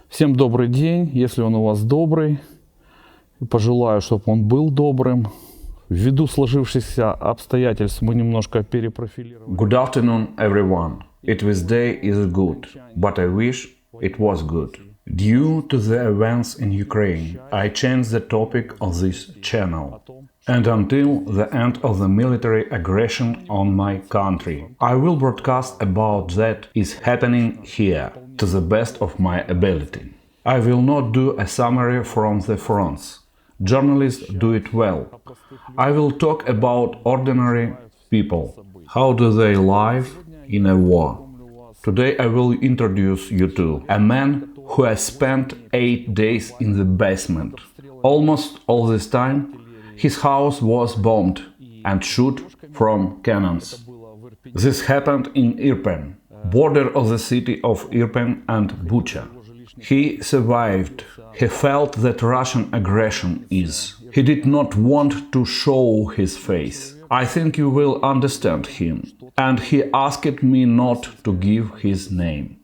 Всем добрый день, если он у вас добрый. Пожелаю, чтобы он был добрым. Ввиду сложившихся обстоятельств мы немножко перепрофилировали. Good afternoon, everyone. This day is good, but I wish it was good. Due to the events in Ukraine, I changed the topic of this channel. And until the end of the military aggression on my country, I will broadcast about that is happening here, to the best of my ability. I will not do a summary from the fronts. Journalists do it well. I will talk about ordinary people. How do they live in a war? Today I will introduce you to a man who has spent 8 days in the basement. Almost all this time, his house was bombed and shot from cannons. This happened in Irpen, border of the city of Irpen and Bucha. He survived. He felt that Russian aggression is. He did not want to show his face. I think you will understand him. And he asked me not to give his name.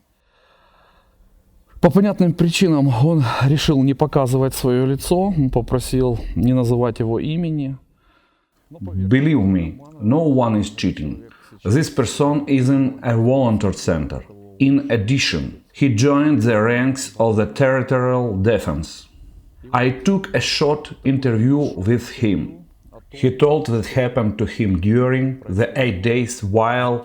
По понятным причинам он решил не показывать свое лицо, он попросил не называть его имени. Believe me, no one is cheating. This person is in a volunteer center. In addition, he joined the ranks of the territorial defense. I took a short interview with him. He told that happened to him during the 8 days while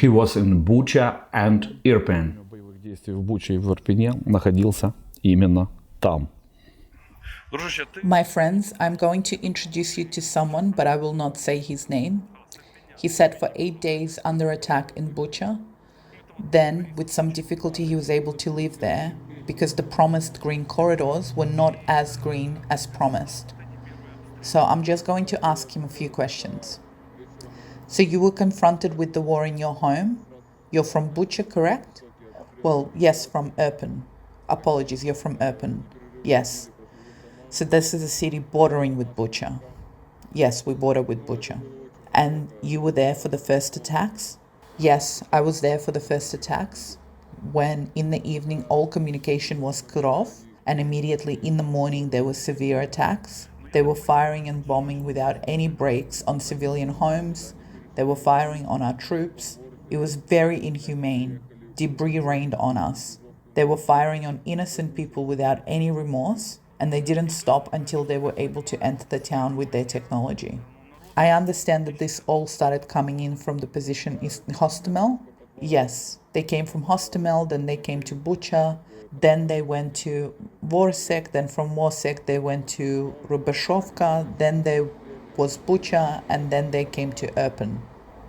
he was in Bucha and Irpen. Действий в Буче и в Ирпене находился именно там. My friends, I'm going to introduce you to someone, but I will not say his name. He sat for 8 days under attack in Bucha. Then, with some difficulty, he was able to live there because the promised green corridors were not as green as promised. So I'm just going to ask him a few questions. So you were confronted with the war in your home. You're from Bucha, correct? Well, yes, from Irpen. Apologies, you're from Irpen. Yes. So this is a city bordering with Bucha. Yes, we border with Bucha. And you were there for the first attacks? Yes, I was there for the first attacks, when in the evening all communication was cut off, and immediately in the morning there were severe attacks. They were firing and bombing without any breaks on civilian homes. They were firing on our troops. It was very inhumane. Debris rained on us. They were firing on innocent people without any remorse, and they didn't stop until they were able to enter the town with their technology. I understand that this all started coming in from the position in Hostomel. Yes, they came from Hostomel, then they came to Bucha, then they went to Vorsek, then from Vorsek they went to Rubashovka, then there was Bucha, and then they came to Irpen.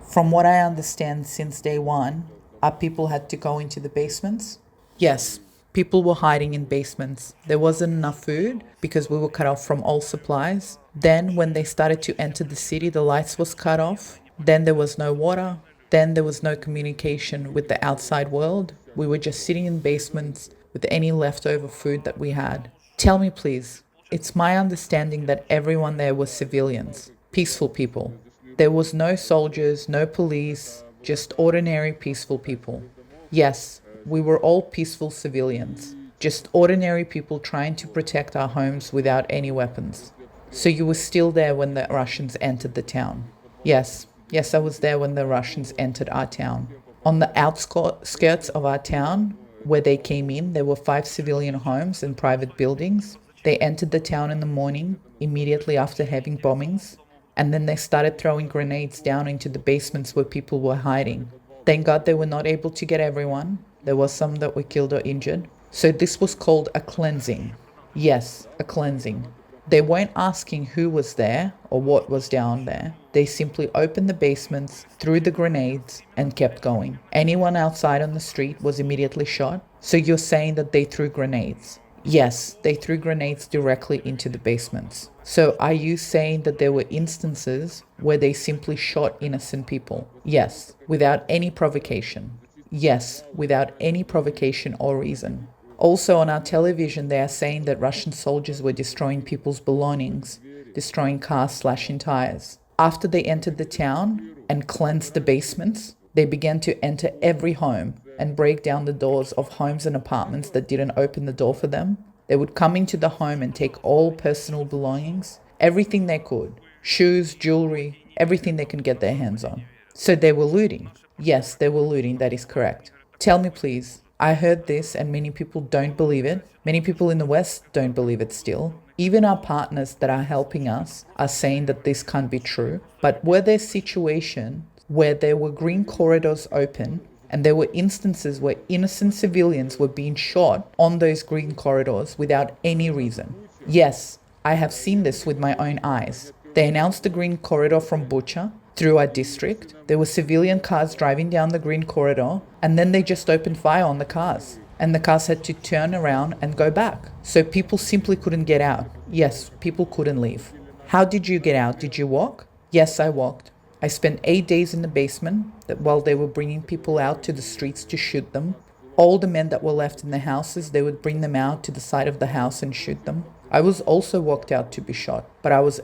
From what I understand, since day one, our people had to go into the basements. Yes, people were hiding in basements. There wasn't enough food because we were cut off from all supplies. Then when they started to enter the city, the lights was cut off. Then there was no water. Then there was no communication with the outside world. We were just sitting in basements with any leftover food that we had. Tell me please, it's my understanding that everyone there was civilians, peaceful people. There was no soldiers, no police, just ordinary peaceful people. Yes, we were all peaceful civilians, just ordinary people trying to protect our homes without any weapons. So you were still there when the Russians entered the town? Yes, I was there when the Russians entered our town. On the outskirts of our town, where they came in, there were 5 civilian homes and private buildings. They entered the town in the morning, immediately after having bombings, and then they started throwing grenades down into the basements where people were hiding. Thank God they were not able to get everyone. There was some that were killed or injured. So this was called a cleansing. Yes, a cleansing. They weren't asking who was there or what was down there. They simply opened the basements, threw the grenades, and kept going. Anyone outside on the street was immediately shot. So you're saying that they threw grenades? Yes, they threw grenades directly into the basements. So are you saying that there were instances where they simply shot innocent people? Yes, without any provocation. Yes, without any provocation or reason. Also on our television, they are saying that Russian soldiers were destroying people's belongings, destroying cars, slashing tires. After they entered the town and cleansed the basements, they began to enter every home, and break down the doors of homes and apartments that didn't open the door for them. They would come into the home and take all personal belongings, everything they could, shoes, jewelry, everything they can get their hands on. So they were looting. Yes, they were looting, that is correct. Tell me please, I heard this and many people don't believe it. Many people in the West don't believe it still. Even our partners that are helping us are saying that this can't be true. But were there situations where there were green corridors open and there were instances where innocent civilians were being shot on those green corridors without any reason? Yes, I have seen this with my own eyes. They announced the green corridor from Bucha through our district. There were civilian cars driving down the green corridor and then they just opened fire on the cars. And the cars had to turn around and go back. So people simply couldn't get out. Yes, people couldn't leave. How did you get out? Did you walk? Yes, I walked. I spent 8 days in the basement while they were bringing people out to the streets to shoot them. All the men that were left in the houses, they would bring them out to the side of the house and shoot them. I was also walked out to be shot, but I was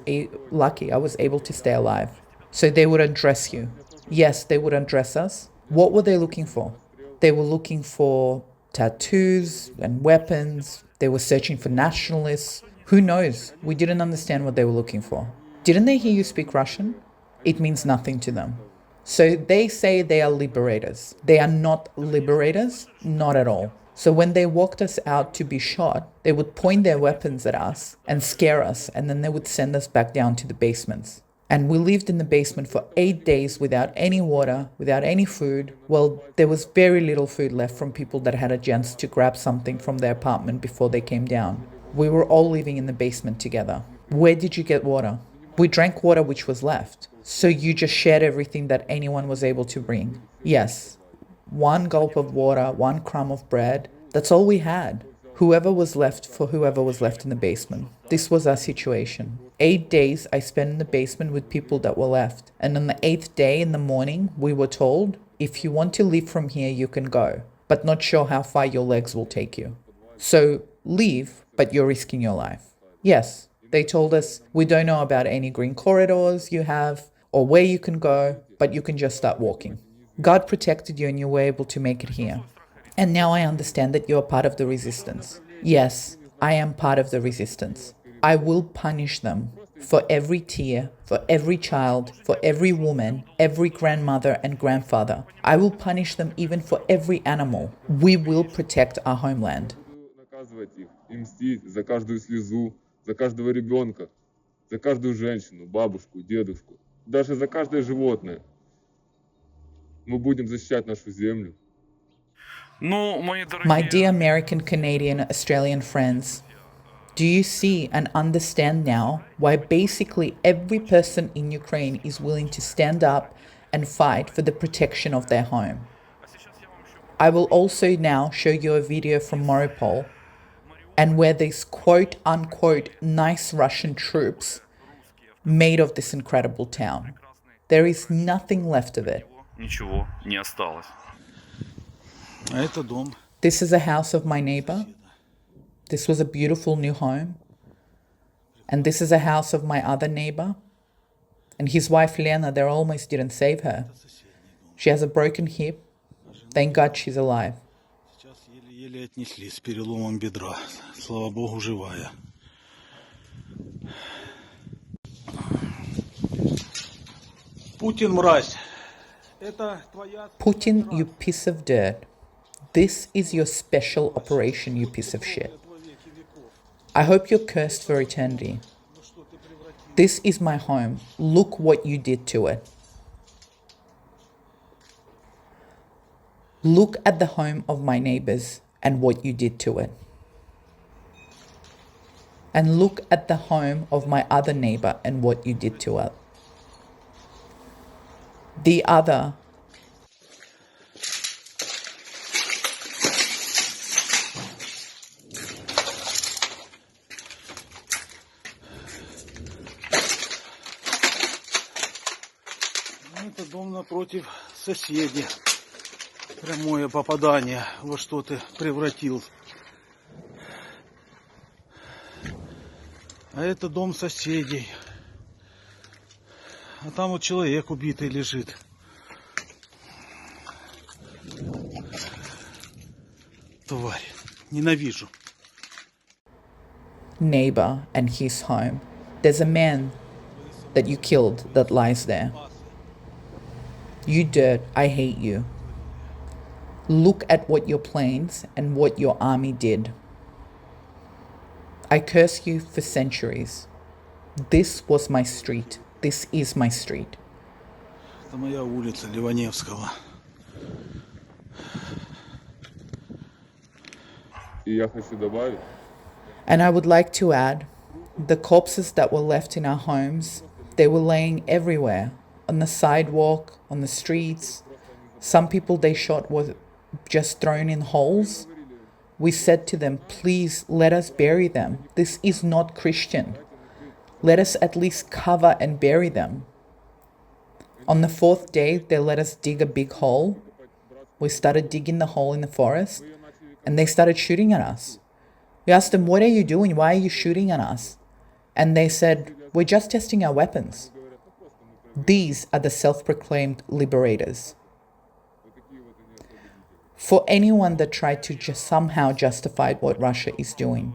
lucky. I was able to stay alive. So they would undress you. Yes, they would undress us. What were they looking for? They were looking for tattoos and weapons. They were searching for nationalists. Who knows? We didn't understand what they were looking for. Didn't they hear you speak Russian? It means nothing to them. So they say they are liberators. They are not liberators, not at all. So when they walked us out to be shot, they would point their weapons at us and scare us, and then they would send us back down to the basements. And we lived in the basement for 8 days without any water, without any food. Well, there was very little food left from people that had a chance to grab something from their apartment before they came down. We were all living in the basement together. Where did you get water? We drank water which was left. So you just shared everything that anyone was able to bring. Yes, 1 gulp of water, 1 crumb of bread. That's all we had. Whoever was left for whoever was left in the basement. This was our situation. 8 days I spent in the basement with people that were left. And on the 8th day in the morning, we were told, if you want to leave from here, you can go, but not sure how far your legs will take you. So leave, but you're risking your life. Yes, they told us, we don't know about any green corridors you have or where you can go, but you can just start walking. God protected you and you were able to make it here. And now I understand that you're part of the resistance. Yes, I am part of the resistance. I will punish them for every tear, for every child, for every woman, every grandmother and grandfather. I will punish them even for every animal. We will protect our homeland. И мстить за каждую слезу, за каждого ребенка, за каждую женщину, бабушку, дедушку, даже за каждое животное. Мы будем защищать нашу землю. My dear American, Canadian, Australian friends, do you see and understand now why basically every person in Ukraine is willing to stand up and fight for the protection of their home? I will also now show you a video from Mariupol and where these quote-unquote nice Russian troops made of this incredible town. There is nothing left of it. This is a house of my neighbor. This was a beautiful new home. And this is a house of my other neighbor. And his wife Lena, they almost didn't save her. She has a broken hip. Thank God she's alive. Еле отнесли с переломом бедра. Слава Богу, живая. Путин, мразь. Это твоя... Putin, you piece of dirt. This is your special operation, you piece of shit. I hope you're cursed for eternity. This is my home. Look what you did to it. Look at the home of my neighbors and what you did to it. And look at the home of my other neighbor and what you did to it. The other. Это дом напротив соседей. Прямое попадание во что ты превратил. А это дом соседей. А там вот человек убитый лежит. Тварь. Ненавижу. Neighbor and his home. There's a man that you killed that lies there. You dirt, I hate you. Look at what your planes and what your army did. I curse you for centuries. This was my street. This is my street. Это моя улица Ливаневского. И я хочу добавить, And I would like to add, the corpses that were left in our homes, they were laying everywhere, on the sidewalk, on the streets. Some people they shot were just thrown in holes. We said to them, please let us bury them. This is not Christian. Let us at least cover and bury them. On the fourth day, they let us dig a big hole. We started digging the hole in the forest, and they started shooting at us. We asked them, what are you doing? Why are you shooting at us? And they said, we're just testing our weapons. These are the self-proclaimed liberators. For anyone that tried to just somehow justify what Russia is doing,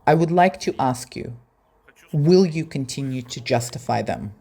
I would like to ask you, will you continue to justify them?